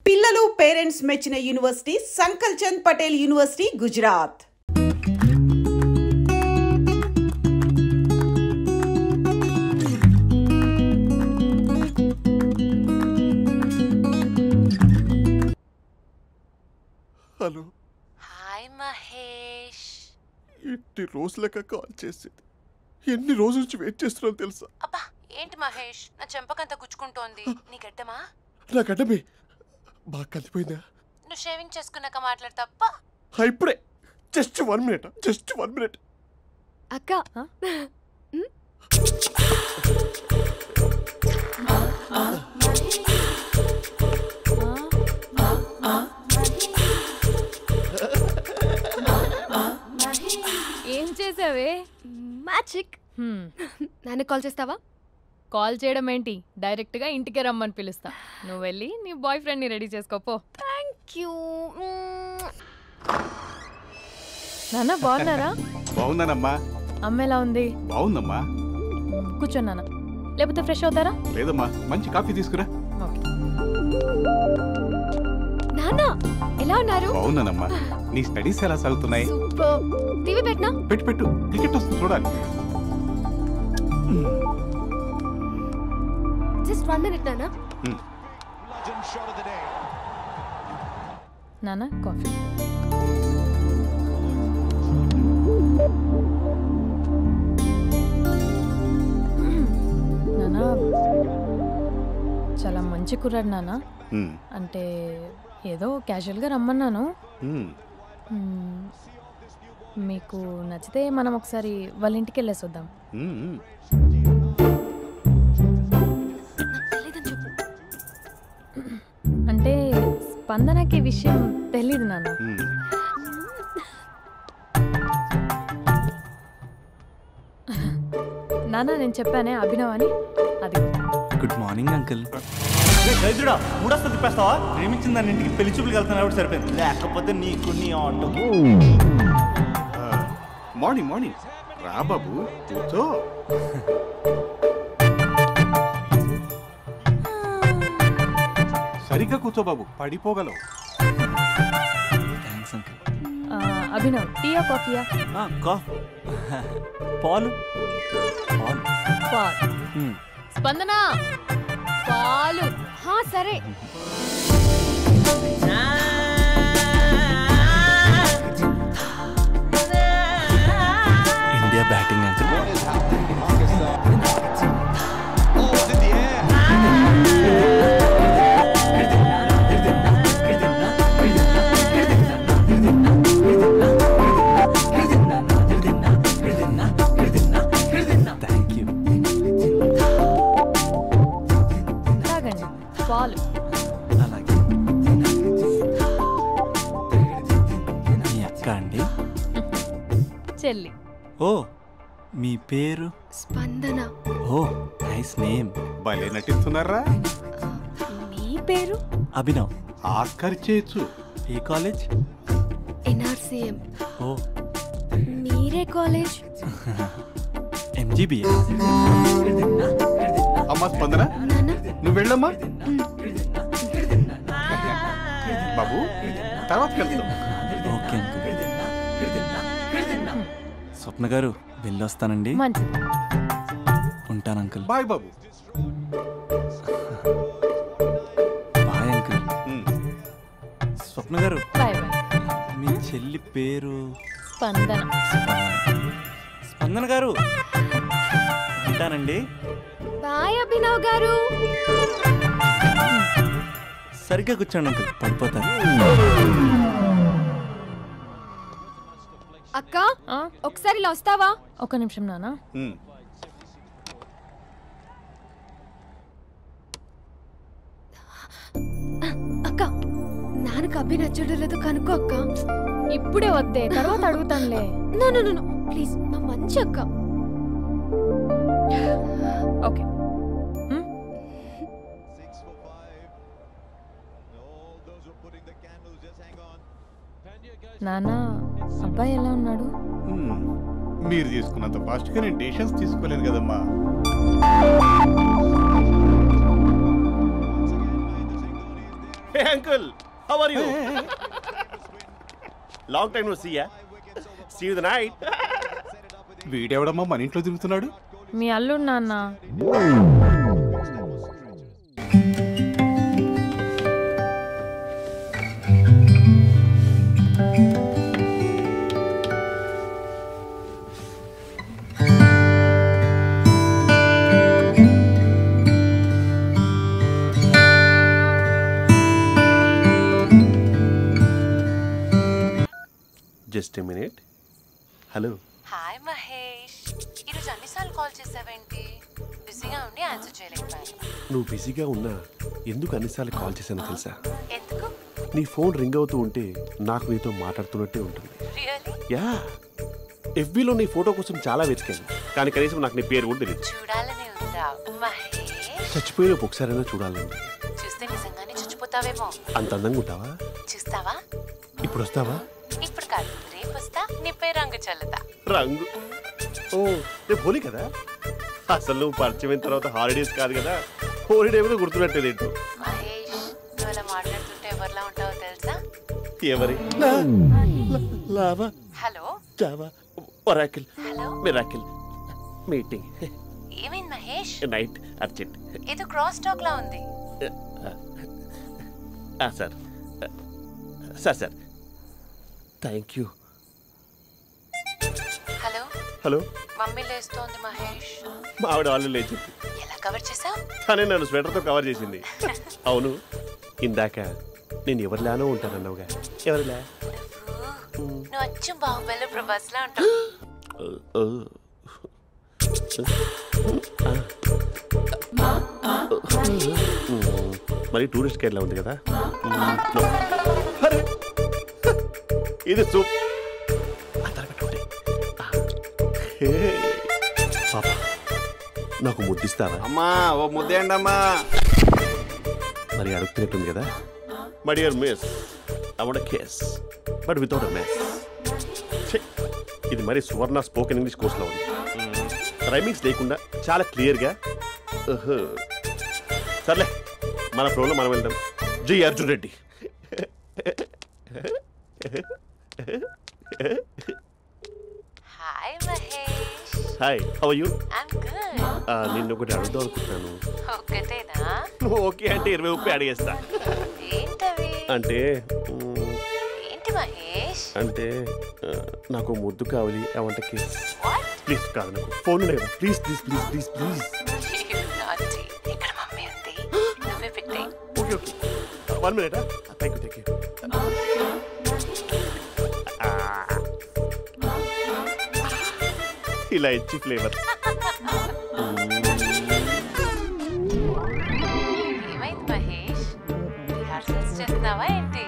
పిల్లలు పేరెంట్స్ మెచ్చిన university Sankal Chand Patel university Gujarat. Hello. Hi Mahesh. ఎన్ని రోజులక కాల్ చేసేది, ఎన్ని రోజుల నుంచి వెయిట్ చేస్తున్నావు తెలుసా? అబ్బా ఏంటి మహేష్, నా చెంపకంత గుచ్చుకుంటోంది. నీ గడ్డమా? నా గడ్డమే బాగా కలిపోయిందా? నువ్వు షేవింగ్ చేసుకున్నాక మాట్లాడు తప్ప. ఇప్పుడే జస్ట్ 1 మినిట్. అక్క ఏం చేసావే? మ్యాజిక్. నాన్న కాల్ చేస్తావా? కాల్ చేయడం ఏంటి, డైరెక్ట్గా ఇంటికే రమ్మని పిలుస్తా. నువ్వు వెళ్ళి నీ బాయ్ ఫ్రెండ్ని రెడీ చేసుకోపో. Thank you. నాన్న బాగున్నారా? బాగున్నానమ్మా. అమ్మ ఎలా ఉంది? బాగుందమ్మా. కూర్చో నాన్న, లేకపోతే ఫ్రెష్ అవుతారా? లేదమ్మా, మంచి కాఫీ తీసుకురా. ఓకే. నాన్న ఎలా ఉన్నారు? బాగున్నానమ్మా. నీ స్టడీస్ ఎలా సాగుతున్నాయి? సూపర్. టీవీ పెట్టనా? పెట్టు, క్రికెట్ వస్తుంది చూడాలి. జస్ట్ 1 మినిట్ నాన్న. నాన్న కాఫీ. నాన్న చాలా మంచి కుర్రాడు నాన్న. అంటే ఏదో క్యాజువల్గా రమ్మన్నాను. మీకు నచ్చితే మనం ఒకసారి వాళ్ళ ఇంటికి వెళ్ళేసి వద్దాం. అంటే స్పందనకి విషయం తెలీదు నాన్న. నాన్న నేను చెప్పానే అభినవ్ అని, అది. Good morning uncle. దరిద్రుడా, మూడొస్తా తిప్పేస్తావా? ప్రేమించిన దాని ఇంటికి పెళ్లి చూపులు వెళ్తున్నా కాబట్టి సరిపోయింది, లేకపోతే నీకు నీ ఆటోకి. మార్నింగ్ రా బాబు, కూర్చో. సరిగ్గా కూర్చో బాబు, పడిపోగలవు. Thanks uncle. అభినవ్ టీయా కాఫీయా? పాలు. స్పందన పాలు. సరే. India batting uncle. పాలు. అలాగే. మీ అక్క అండి? చెల్లి. ఓ, మీ పేరు? స్పందన. ఓ, నైస్ నేమ్. భలే నటిస్తున్నారా? మీ పేరు? అభినవ్. ఆస్కార్ చేయొచ్చు. ఏ కాలేజ్? NRCM. ఓ, మీరే కాలేజ్? MGBA. అమ్మా స్పందన, నువ్వు వెళ్ళమ్మా. బాబు తర్వాత వెళ్తాం. Okay uncle. స్వప్న గారు వెళ్ళొస్తానండి. మంచిది. ఉంటాను అంకుల్. బాయ్ బాబు. Bye uncle. స్వప్న గారు, బాయ్ బాయ్. మీ చెల్లి పేరు? స్పందన. స్పందన గారు, ఉంటానండి. బాయ్ అభినవ్ గారు. సరిగ్గా కూర్చోండి అంకుల్, పడిపోతారు. అక్క ఒకసారి ఇలా వస్తావా? ఒక నిమిషం నాన్న. అక్క నాన్నకు అభి నచ్చడం లేదో కనుక్కో అక్క. ఇప్పుడే వద్దే, తర్వాత అడుగుతానులే. నో ప్లీజ్, నా మంచి అక్క. ఓకే. నాన్న అబ్బాయి ఎలా ఉన్నాడు? మీరు తీసుకున్నంత ఫాస్ట్గా నేను డెసిషన్స్ తీసుకోలేను కదమ్మా. Uncle how are you long time no see ya see you the night. వీడెవడమ్మా మన ఇంట్లో తిరుగుతున్నాడు? మీ అల్లుడు నాన్న. Just a minute. Hello. Hi Mahesh, ఈరోజు అన్నిసార్లు కాల్ చేసావేంటి? బిజీగా ఉండి ఆన్సర్ చేయలేకపోయాను. నువ్వు బిజీగా ఉన్నా ఎందుకు అన్నిసార్లు కాల్ చేశానో తెలుసా? ఎందుకు? నీ ఫోన్ రింగ్ అవుతూ ఉంటే నాకు నీతో మాట్లాడుతున్నట్టే ఉంటుంది. రియల్లీ? యా, ఎఫ్బీలో నీ ఫోటో కోసం చాలా వెతికాను, కానీ కనీసం నాకు నీ పేరు కూడా తెలియదు. చూడాలని ఉందా మహేష్? చచ్చిపోయిన ఒకసారైనా చూడాలండి. చూస్తే నిజంగానే చచ్చిపోతావేమో. అంత అందంగా ఉంటావా? చూస్తావా? ఇప్పుడు వస్తావా? ఇప్పుడు కాదు, రేపు వస్తా, నీపై రంగు చల్లుతా. రంగు? ఓ, రేపు హోలీ కదా. అసలు నువ్వు పరిచయం అయిన తర్వాత హాలిడేస్ కాదు కదా, హోలిడే కూడా గుర్తున్నట్టేది ఏంటో. మహేష్, నువ్వు అలా మాట్లాడుతుంటే ఎవరిలా ఉంటావో తెలుసా? ఎవరి? Lava, hello, Java, Oracle, hello, miracle, meeting, ఏమైంది మహేష్? Night, urgent. ఏదో క్రాస్ టాక్ లా ఉంది. Sir sir sir thank you. Hello hello, mummy లేస్తోంది మహేష్. మా ఆవిడ వాళ్ళు లేచింది. ఎలా కవర్ చేసావు? కానీ నన్ను స్వెటర్తో కవర్ చేసింది. అవును, ఇందాక నేను ఎవరిలానో ఉంటానన్నావుగా, ఎవరిలా? నువ్వు అచ్చం బాహుబలి ప్రభాస్ లా ఉంటావు. మరి టూరిస్ట్ గైడ్లా ఉంది కదా. ఇది సూప్. పాపా, నాకు ముద్దిస్తావా? అమ్మా ఓ ముద్దేయండి అమ్మా. మరి అడుగుతున్నట్టుంది కదా. My dear miss, I want kiss but without a miss. ఇది మరి సువర్ణ స్పోకెన్ ఇంగ్లీష్ కోర్సులో ఉంది. రైమింగ్స్ లేకుండా చాలా క్లియర్గా. సర్లే, మన ప్రోలో మనం వెళ్దాం. G Arjun Reddy. Hi Mahesh. Hi, how are you? I'm good. నిన్ను ఒకటి అడుగుదాం అనుకుంటున్నాను. ఒకటేనా? నువ్వు ఓకే అంటే 20 రూపాయలు అడిగేస్తా. ఏంటవి? అంటే ఏంటి మహేష్? అంటే నాకు ముద్దు కావాలి. I want kiss. What? Please కాదు, నాకు ఫోన్ లేదు. Please please please please please. నాటి ఇక్కడ మమ్మీ ఉంది, నువ్వే పెట్టే. Okay okay, 1 minute. Thank you thank you. ఇలా ఇచ్చి ఫ్లేవర్. ఏమైంది మహేష్? రిహార్సల్స్ చేస్తున్నావా ఏంటి?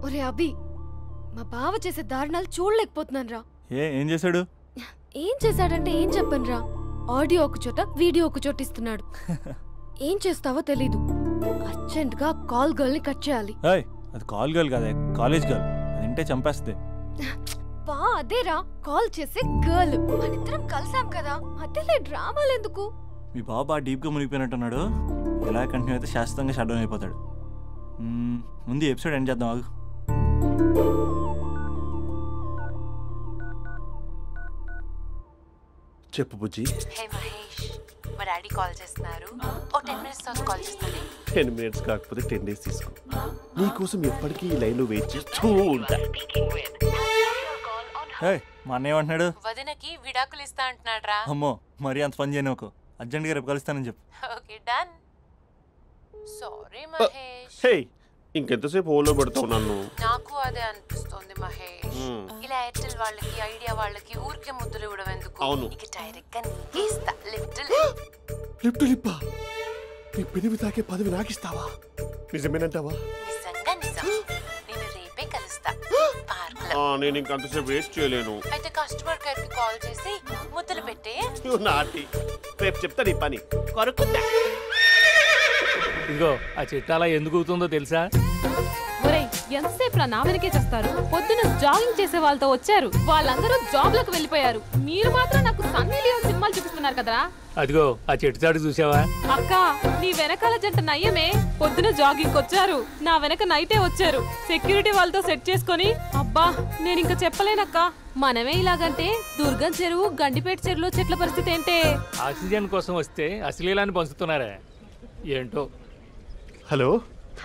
ఒరే అభి, మా బావ చేసే దారుణాలు చూడలేకపోతున్నాను రా. ఏం చేశాడు? ఏం చేశాడంటే ఏం చెప్పను రా. ఆడియో ఒక చోట, వీడియో ఒక చోట ఇస్తున్నాడు. ఏం చేస్తావో తెలీదు. అర్జెంట్ గా కాల్ గర్ల్ ని కట్ చేయాలి. అది కాల్ గర్ల్ కాదే, కాలేజ్ గర్ల్. అదంటే చంపేస్తుంది. బా అదేరా, కాల్ చేసే గర్ల్. మనిద్దరం కలిసాం కదా, మధ్యలో డ్రామాలు ఎందుకు? మీ బాబా డీప్గా మునిగిపోయినట్టున్నాడు. ఎలా కంటిన్యూ అయితే శాశ్వతంగా షట్ డౌన్ అయిపోతాడు. ముందు ఎపిసోడ్ ఎండ్ చేద్దాం, ఆగు. చెప్పు బుజ్జి. హే మహేష్, మా డాడీ కాల్ చేస్తున్నారు. ఓ 10 minutes తర్వాత కాల్ చేస్తాను. 10 minutes కాకపోతే 10 days తీసుకో. నీకోసం ఎప్పటికీ ఈ లైన్లో వెయిట్ చేస్తూ ఉంటా. మా అన్నయ్య ఏమంటున్నాడు? వదినకి విడాకులు ఇస్తా అంటున్నాడు రా. అమ్మో, మరీ అంత పని చేయను. ఒక అర్జెంట్గా రేపు కలుస్తానని చెప్పు. Okay done. సారీ మహేష్. హే, ఇంకెంతసేపు హోల్లో పెడతావు నన్ను? నాకు అదే అనిపిస్తుంది మహేష్. ఇలా ఎయిర్టెల్ వాళ్ళకి, ఐడియా వాళ్ళకి ఊరికే ముద్దులు ఇవ్వడం ఎందుకు? అవును. ఇక డైరెక్ట్ గా నీకే ఇస్తా. లిప్పు లిప్పా, నీ పెనివి తాకే పదవి నాకిస్తావా? నిజమేనంటావా? నిజంగా నిజం. నేను రేపే కలుస్తా పార్క్ లో. నేను ఇంకంతసేపు వెయిట్ చేయలేను. అయితే కస్టమర్ కేర్ కి కాల్ చేసి ముద్దులు పెట్టే. నాటి రేపు చెప్తా నీ పని. కొరుకుంటా. ఇదిగో ఆ చిట్టాలా ఎందుకు అవుతుందో తెలుసా? ఒరేయ్, ఎంతసేపు నా వెనకే చేస్తారు? పొద్దున జాగింగ్ చేసే వాళ్ళతో వచ్చారు, వాళ్ళందరూ జాబ్ లకు వెళ్ళిపోయారు. మీరు మాత్రం నాకు సన్నీ లియోన్ సినిమాలు చూపిస్తున్నారు కదరా. అదిగో ఆ చెట్టు చాటు చూసావా? అక్క, నీ వెనకాల జంట నయ్యమే. పొద్దున జాగింగ్ వచ్చారు, నా వెనక నైటే వచ్చారు. సెక్యూరిటీ వాళ్ళతో సెట్ చేసుకొని అబ్బా నేను ఇంకా చెప్పలేనక్క. మనమే ఇలాగంటే దుర్గం చెరువు, గండిపేట చెరువులో చెట్ల పరిస్థితి ఏంటే? ఆక్సిజన్ కోసం వస్తే అశ్లీలాన్ని పంచుతున్నారా ఏంటో. Hello.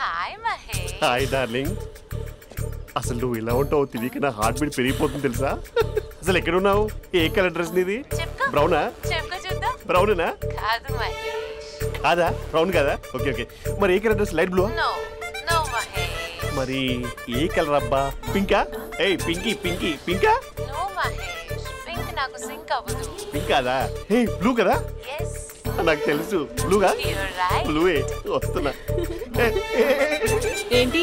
Hi Mahesh. Hi darling. అసలు నువ్వు ఇలా ఉంటావు తెలియక నా హార్ట్ బీట్ పెరిగిపోతుంది తెలుసా? అసలు ఎక్కడున్నావు? ఏ కలర్ డ్రెస్ నీది? బ్రౌనా? చూద్దాం. బ్రౌనేనా? కాదు మహేష్. కాదా? బ్రౌన్ కదా? Okay okay. మరి ఏ colour dress? Light blue? No no Mahesh. మరి ఏ కలర్ అబ్బా? పింకా? ఏయ్ పింకీ పింకీ పింకా? నో మహేష్, పింక్ నాకు సింక్ అవ్వదు. పింక్ కాదా? ఏ బ్లూ కదా? yes నాకు తెలుసు. బ్లూగా? you're right. బ్లూయే వస్తున్నా. ఏంటి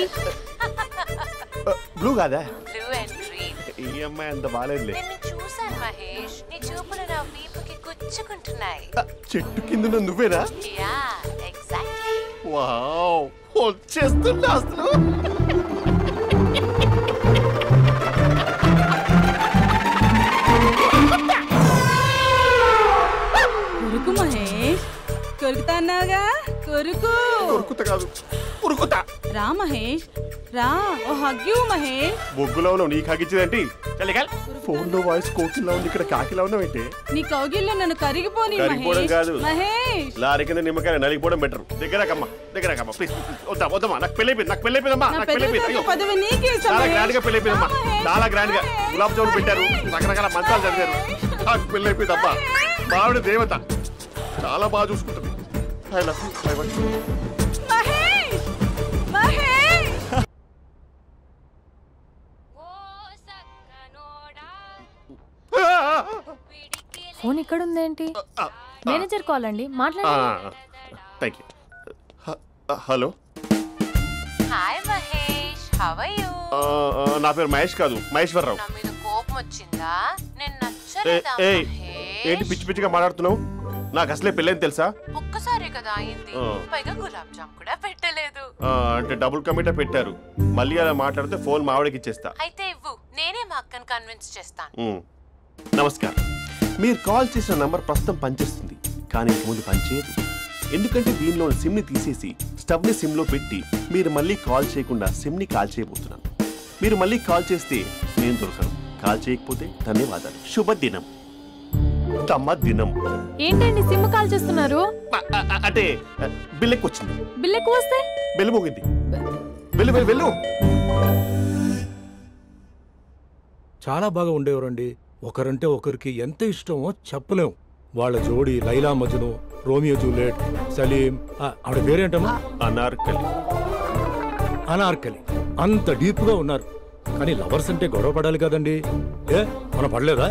బ్లూ కాదా? blue and green. ఈ అమ్మాయి అంత బాగాలేదులే. నిన్ను చూశాను మహేష్, నీ చూపులు నా వీపుకి గుచ్చుకుంటున్నాయి. చెట్టు కింద నువ్వేనా? Yeah exactly. వావ్, వచ్చేస్తున్నా అసలు. కొరుకు మహేష్, కొరుకుతా అన్నావుగా, కొరుకు. ఉరుకుతా కాదు, ఉరుకుతా. రా మహేష్ రా, ఓ హగ్గు మహేష్. బొగ్గులో ఉన్నావు, నీకు హగిచ్చేదేంటి? ఫోన్ లో వాయిస్ కోకిలా ఉంది, ఇక్కడ కాకిలా ఉన్నావేంటి? నీ కౌగిల్లో నన్ను కరిగిపోని కరిగిపోవడం మహేష్. కాదు. మహేష్ లారీ కింద నిమ్మకాయ నలిగిపోవడం బెటర్. దగ్గరకమ్మా ప్లీజ్. వద్దా వద్దమ్మా, నాకు పెళ్ళైపోయిందమ్మా. నా నాకు పెద్ద పెళ్ళైపోయింది. పదవి నీకే ఇస్తా చాలా మహేష్. గ్రాండ్ గా పెళ్ళైపోయిందమ్మా. రా మహేష్. చాలా గ్రాండ్ గా గులాబ్ జామున్ పెట్టారు, రకరకాల మంచాలు చదివారు. నాకు పెళ్ళైపోయిందమ్మా. మావిడ దేవత, చాలా బాగా చూసుకుంటుంది. I love you. I want you. Mahesh Mahesh phone ఇక్కడ ఉందేంటి? మేనేజర్ కాల్ అండి, మాట్లాడండి. Thank you. Hello. Hi Mahesh, how are you? నా పేరు మహేష్ కాదు, మహేశ్వరరావు. నా మీద కోపం వచ్చిందా? నేను నచ్చలేదా మహేష్? ఏంటి పిచ్చి పిచ్చిగా మాట్లాడుతున్నావు? నాకు అసలే పెళ్ళని తెలుసా? ఒక్కసారి కదా అయింది, పైగా గులాబ్ జామ్ కూడా పెట్టలేదు. అంటే డబుల్ కమిటా పెట్టారు. మళ్ళీ అలా మాట్లాడితే ఫోన్ మావిడకి ఇచ్చేస్తా. అయితే ఇవ్వు, నేనే మా అక్కని కన్విన్స్ చేస్తాను. నమస్కారం. మీరు కాల్ చేసిన నంబర్ ప్రస్తుతం పనిచేస్తుంది, కానీ ఇంక ముందు పనిచేయదు. ఎందుకంటే దీనిలో సిమ్ ని తీసేసి స్టవ్ ని సిమ్ లో పెట్టి మీరు మళ్ళీ కాల్ చేయకుండా సిమ్ ని కాల్ చేయబోతున్నాను. మీరు మళ్ళీ కాల్ చేస్తే నేను దొరకను, కాల్ చేయకపోతే ధన్యవాదాలు. శుభదినం. తమ దినం. ఏంటండి సిమ్ కాల్ చేస్తున్నారు? అంటే బిల్ ఎక్కువ వచ్చింది. బిల్ ఎక్కువ వస్తే? బెల్లు మోగింది. వెళ్ళు. చాలా బాగా ఉండేవారండి. ఒకరంటే ఒకరికి ఎంత ఇష్టమో చెప్పలేం. వాళ్ళ జోడి లైలా మజ్ను, రోమియో జూలియట్, సలీం, ఆవిడ పేరేంటమ్మా? అనార్కలి. అంత డీప్ గా ఉన్నారు. కానీ లవర్స్ అంటే గొడవ పడాలి కదండి. మనం పడలేదా?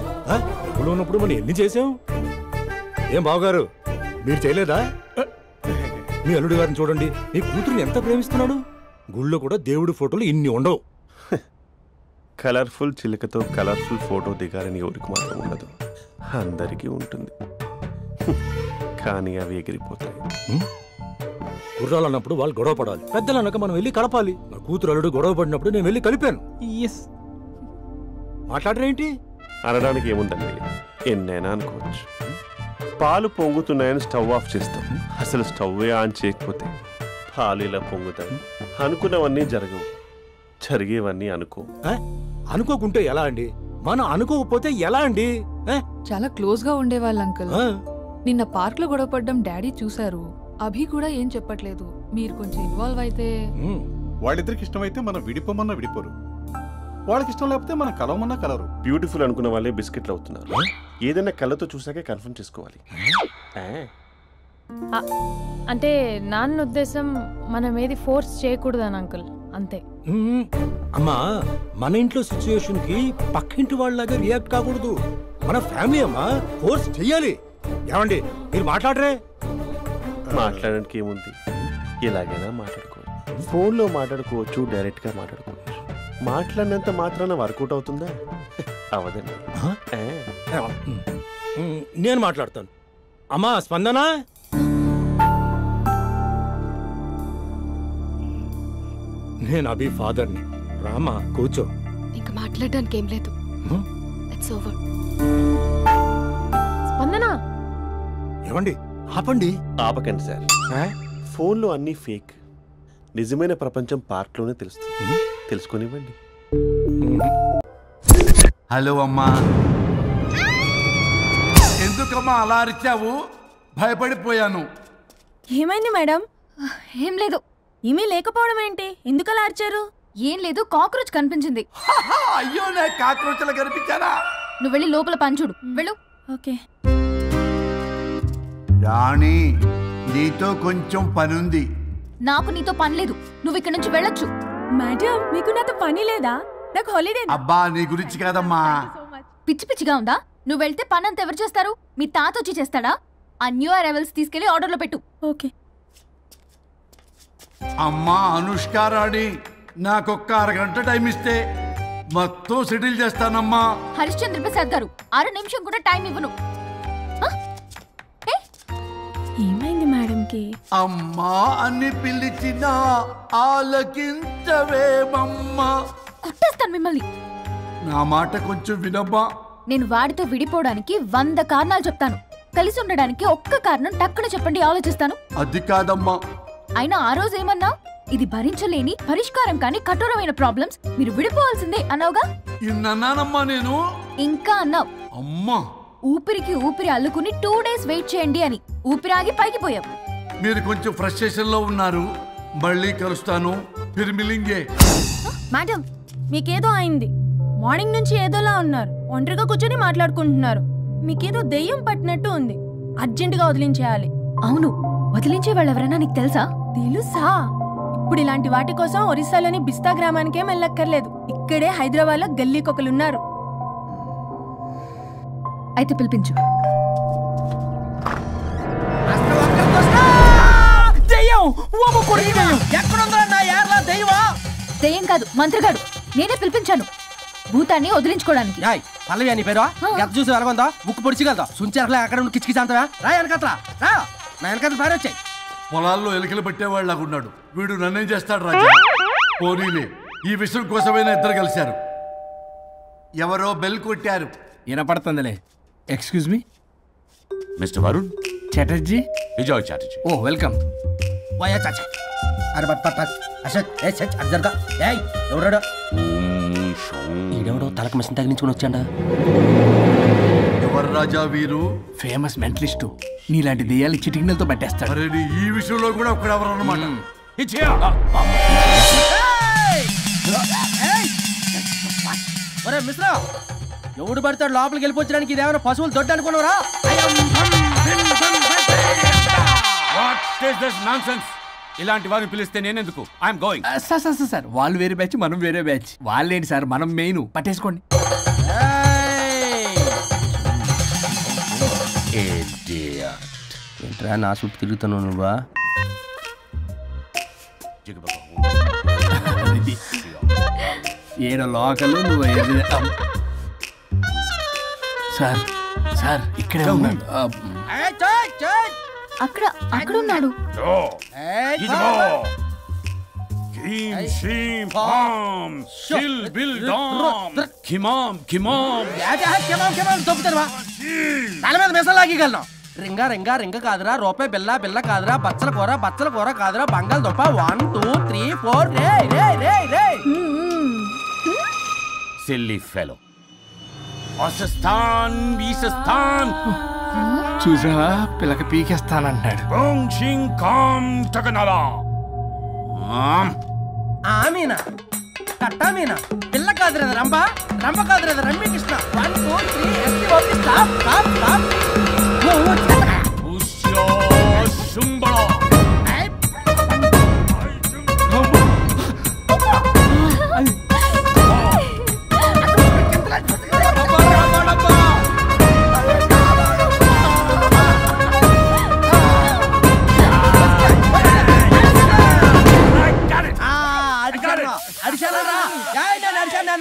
డబ్బులు ఉన్నప్పుడు మనం ఎన్ని చేసాం? ఏం బావగారు, మీరు చేయలేదా? మీ అల్లుడి గారిని చూడండి, మీ కూతురుని ఎంత ప్రేమిస్తున్నాడు. గుళ్ళో కూడా దేవుడి ఫోటోలు ఇన్ని ఉండవు. కలర్ఫుల్ చిలుకతో కలర్ఫుల్ ఫోటో దిగాలని ఎవరికి మాత్రం ఉండదు, అందరికీ ఉంటుంది. కానీ అవి ఎగిరిపోతాయి. గుర్రాలు అన్నప్పుడు వాళ్ళు గొడవ పడాలి, పెద్దలు అన్నాక మనం వెళ్ళి కలపాలి. నా కూతురు అల్లుడు గొడవ పడినప్పుడు నేను వెళ్ళి కలిపాను. మాట్లాడరేంటి? అనడానికి ఏముందండి, ఎన్నైనా అనుకోవచ్చు. పాలు పొంగుతున్నాయని స్టవ్ ఆఫ్ చేస్తాం, అసలు స్టవ్ ఆన్ చేయకపోతే పాలు ఇలా పొంగుతాయి. అనుకున్నవన్నీ జరగవు, జరిగేవన్నీ అనుకోకుంటే ఎలా అండి? మనం అనుకోకపోతే ఎలా అండి? చాలా క్లోజ్ గా ఉండేవాళ్ళు అంకుల్. నిన్న పార్క్ లో గొడవపడ్డం డాడీ చూశారు. అభి కూడా ఏం చెప్పట్లేదు. మీరు కొంచెం ఇన్వాల్వ్ అయితే. వాళ్ళిద్దరికి ఇష్టమైతే మనం విడిపోమన్నా విడిపోరు, వాళ్ళకి ఇష్టం లేకపోతే మనం కలవమన్నా కలరు. బ్యూటిఫుల్ అనుకున్న వాళ్ళే బిస్కెట్లు అవుతున్నారు. ఏదైనా కళ్ళతో చూసాకే కన్ఫర్మ్ చేసుకోవాలి. అంటే నాన్న ఉద్దేశం మనం ఏది ఫోర్స్ చేయకూడదని అంకుల్, అంతే. అమ్మా, మన ఇంట్లో సిచ్యుయేషన్ కి పక్కింటి వాళ్ళలాగా రియాక్ట్ కాకూడదు. మన ఫ్యామిలీ అమ్మా, ఫోర్స్ చెయ్యాలి. ఏమండి మీరు మాట్లాడరే? మాట్లాడడానికి ఏముంది, ఎలాగైనా మాట్లాడుకోవాలి. ఫోన్లో మాట్లాడుకోవచ్చు, డైరెక్ట్గా మాట్లాడుకోవచ్చు. మాట్లాడినంత మాత్రాన వర్కౌట్ అవుతుందా? అవదండి. నేను మాట్లాడతాను. అమ్మా స్పందన, నేను అభి ఫాదర్ని. రామా కూర్చో. ఇంకా మాట్లాడడానికి ఏం లేదు. It's over. స్పందన, ఏమండి ఆపండి. ఆపకండి సార్. ఫోన్లో అన్నీ ఫేక్. నిజమైన ప్రపంచం పార్ట్లోనే తెలుస్తుంది. తెలుసుకునివ్వండి. హలో అమ్మా. ఎందుకమ్మా అలా అరిచావు? భయపడిపోయాను. ఏమైంది మేడం? ఏం లేదు. ఏమీ లేకపోవడం ఏంటి? ఎందుకు అలా అరిచారు? ఏం లేదు, కాక్రోచ్ కనిపించింది. అయ్యో, నా కాక్రోచ్లు కనిపించారా? నువ్వు వెళ్ళి లోపల పని చూడు. వెళ్ళు. ఓకే. రాణి, నీతో కొంచెం పనుంది. నాకు నీతో పని లేదు. నువ్వు ఇక్కడ నుంచి వెళ్ళొచ్చు. మేడం, మీకు నాతో పని లేదా? నాకు హాలిడే. అబ్బా, నీ గురించి కాదమ్మా. పిచ్చి పిచ్చిగా ఉందా? నువ్వు వెళ్తే పని అంతా ఎవరు చేస్తారు? మీ తాత వచ్చి చేస్తాడా? ఆ న్యూ అరైవల్స్ తీసుకెళ్లి ఆర్డర్లో పెట్టు. ఓకే. అమ్మా అనుష్క రాణి, నాకొక్క అరగంట టైం ఇస్తే మొత్తం సెటిల్ చేస్తానమ్మా. హరిశ్చంద్ర ప్రసాద్ గారు, 6 నిమిషం కూడా టైం ఇవ్వను. ఏమైంది మేడంకి? అమ్మా అని పిలిచినా ఆలకించవేమమ్మా. కొట్టేస్తాను మిమ్మల్ని. నా మాట కొంచెం వినమ్మా. నేను వాడితో విడిపోవడానికి 100 కారణాలు చెప్తాను. కలిసి ఉండడానికి ఒక్క కారణం టక్కున చెప్పండి, ఆలోచిస్తాను. అది కాదమ్మా. అయినా ఆ రోజు ఏమన్నా? ఇది భరించలేని, పరిష్కారం కాని కఠోరమైన ప్రాబ్లమ్స్, మీరు విడిపోవాల్సిందే అన్నావుగా. ఇన్నానమ్మా నేను. ఇంకా అన్నావు. అమ్మా, ఊపిరికి ఊపిరి అల్లుకుని 2 డేస్ వెయిట్ చేయండి అని. ఊపిరాగి పైకి పోయావు. మీరు కొంచెం ఫ్రస్ట్రేషన్ లో ఉన్నారు. మళ్ళీ కలుస్తాను. ఫిర్మిలింగే. మేడం, మీకేదో అయింది. మార్నింగ్ నుంచి ఏదోలా ఉన్నారు. ఒంటరిగా కూర్చొని మాట్లాడుకుంటున్నారు. మీకేదో దెయ్యం పట్టినట్టు ఉంది. అర్జెంటుగా వదిలించేయాలి. అవును, వదిలించే వాళ్ళు ఎవరైనా నీకు తెలుసా? తెలుసా? ఇప్పుడు ఇలాంటి వాటి కోసం ఒరిస్సాలోని బిస్తా గ్రామానికేం వెళ్ళక్కర్లేదు. ఇక్కడే హైదరాబాద్ లో గల్లీకొకలున్నారు. అయితే పిలిపించు. దెయ్యం కాదు, మంత్రిగాడు. నేనే పిలిపించాను భూతాన్ని వదిలించుకోవడానికి. పల్లవి అని పేరు చూసి వెలగొందా? ముక్కు పొడిచిగలదా? సుంచరలే అక్కడ కిచకిచ అంతవా? రా వెనకట్లా రా. నా వెనకట్ల పారి వచ్చాయి. పొలాల్లో ఎలికలు పట్టేవాళ్ళకున్నాడు వీడు. నన్నేం చేస్తాడు రాజా? పోనీలే, ఈ విషయం కోసమైనా ఇద్దరు కలిశారు. ఎవరో బెల్ కొట్టారు. వినపడుతుందిలే. Excuse me, mister Varun Chatterjee. Vijay Chatterjee. ఓ వెల్కమ్. వాయా చాచా. అరే బట్ పట్ అసత్ ఏ సచ్ అర్జర్గా. ఏయ్ ఎవరడా? ఈడెవడో తలకు మిషన్ తగిలించుకొని వచ్చాడా? ఎవరు రాజా వీరు? Famous mentalist. నీలాంటి దెయ్యాలు చిటికినలతో పట్టేస్తాడు. అరే, ఈ విషయంలో కూడా ఒకడెవరు అన్నమాట. ఒరే మిశ్రా, ఎవడు పడతాడు లోపలికి వెళ్ళిపోవడానికి? ఇదేమైనా పశువులు దొడ్డు అనుకున్నారా? ఇలాంటి వారిని పిలిస్తే నేనెందుకు? I'm going. సార్ వాళ్ళు వేరే బ్యాచ్, మనం వేరే బ్యాచ్. వాళ్ళేంటి సార్, మనం మెయిన్. పట్టేసుకోండి. ఏంట్రా నా చుట్టూ తిరుగుతాను నువ్వా? ఏడో లోకలు నువ్వు. సార్ సార్ ఇక్కడే ఉన్నాడు. అక్కడ అక్కడ ఉన్నాడు. తల మీద మెసలాగలను. రింగా రింగా రింగ కాదురా, రూపాయి బిల్ల బిల్ల కాదురా, బచ్చల కూర కాదురా, బంగాళదుంప 1 2 3 4. రే రే రే రే. Silly fellow. అసస్థాన్ వీసస్థాన్. చూసావా, పిల్లకి పీకేస్తానంటాడు. ఆమీనా కట్టామీనా. పిల్ల కాదురా రంభ, రంభ కాదురా రమ్మి కృష్ణ. 1 2 3 stop stop stop.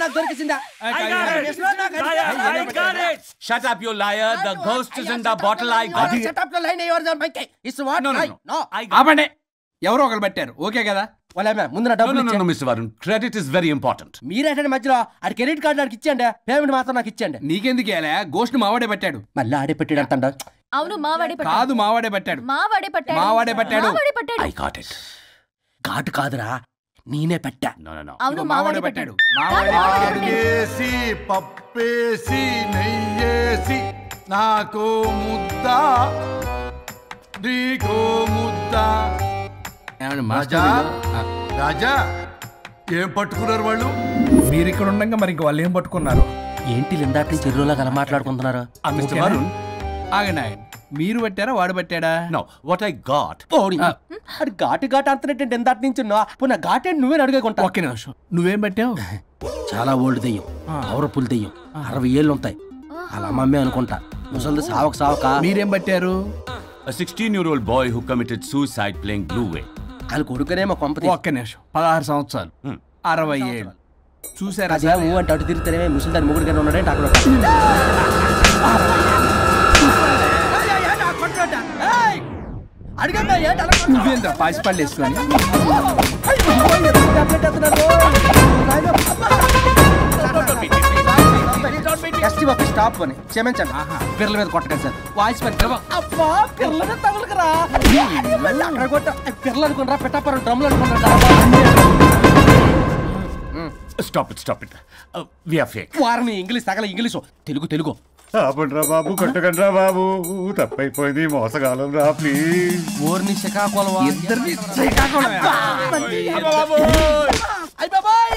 నాకు దొరికిసిందా Shut up, you liar. The ghost is in the bottle. I got it. Shut up the line. It's what? No. ఆపండి, ఎవరో ఒకరు పెట్టారు, ఓకే కదా? ముందు నా డబ్బులు No, Mr. Varun. Credit is very important. మీరేంటంటే మధ్యలో ఆడి క్రెడిట్ కార్డు నాకు ఇచ్చేయండి, పేమెంట్ మాత్రం నాకు ఇచ్చేయండి. నీకెందుకు ఇవ్వాలా? గోష్ట్ మావాడే పెట్టాడు. మళ్ళీ ఆడే పెట్టాడు అంటాడు. అవును మావాడే కాదు, మావాడే పెట్టాడు. మావాడే పెట్టాడు. I got it. ఘాటు కాదురా, నేనే పెట్టా. అవును మావాడే పెట్టాడు. వేసి పప్పేసి నెయ్యేసి నాకు ముద్ద నీకో ముద్ద. రాజా ఏం పట్టుకున్నారు వాళ్ళు? మీరు ఇక్కడ ఉండగా మరి ఇంక వాళ్ళు ఏం పట్టుకున్నారు? ఏంటి ఇందాక నుంచి చెరువులో కల మాట్లాడుకుంటున్నారు? Mr. Varun. ఆగండి, మీరు పెట్టారా వాడు పెట్టాడా? No, what I got. అది ఘాటు అంతనేంటి ఇందాటి నుంచి పునః ఘాటేంటి నువ్వే అడిగేకుంటా. ఒక్క నిమిషం, నువ్వేం పెట్టావు? చాలా ఓల్డ్ దెయ్యం, పవర్ఫుల్ దెయ్యం, 60 ఏళ్ళు ఉంటాయి. అలా అమ్మమ్మే అనుకుంటా. ముసలిది సావక. మీరేం పట్టారు? A 16-year-old boy who committed suicide playing Blue Whale. వాళ్ళ కొడుకునేమో కొంపతి. ఒక్క నిమిషం, 16 సంవత్సరాలు, 60 ఏళ్ళు చూసారా? అంటే అటు తిరుగుతానే ముసలి దాని ముగ్గురు ఉన్నాడంటే అక్కడ నువ్వేంద్ర పాసిపళ్ళు వేసుకొని స్టాప్ అని క్షమించండి. పిల్లల మీద కొట్టకండి సార్. వాయిస్ అబ్బా పిల్లల మీద తగులుకురా, అక్కడ కొట్ట పిల్లలు అనుకున్నారా, పెట్టాపరం డ్రమ్లు అనుకున్నారా? Stop it. We are fake. వారిని ఇంగ్లీష్ తగల ఇంగ్లీషు, తెలుగు. ఆపండ్రా బాబు, కొట్టకండ్రా బాబు, తప్పైపోయింది, మోసగాలం రా ప్లీజ్. ఊరిని శ్రీకాకుళం ఇద్దరిని శ్రీకాకుళం. అయ్య బాబాయ్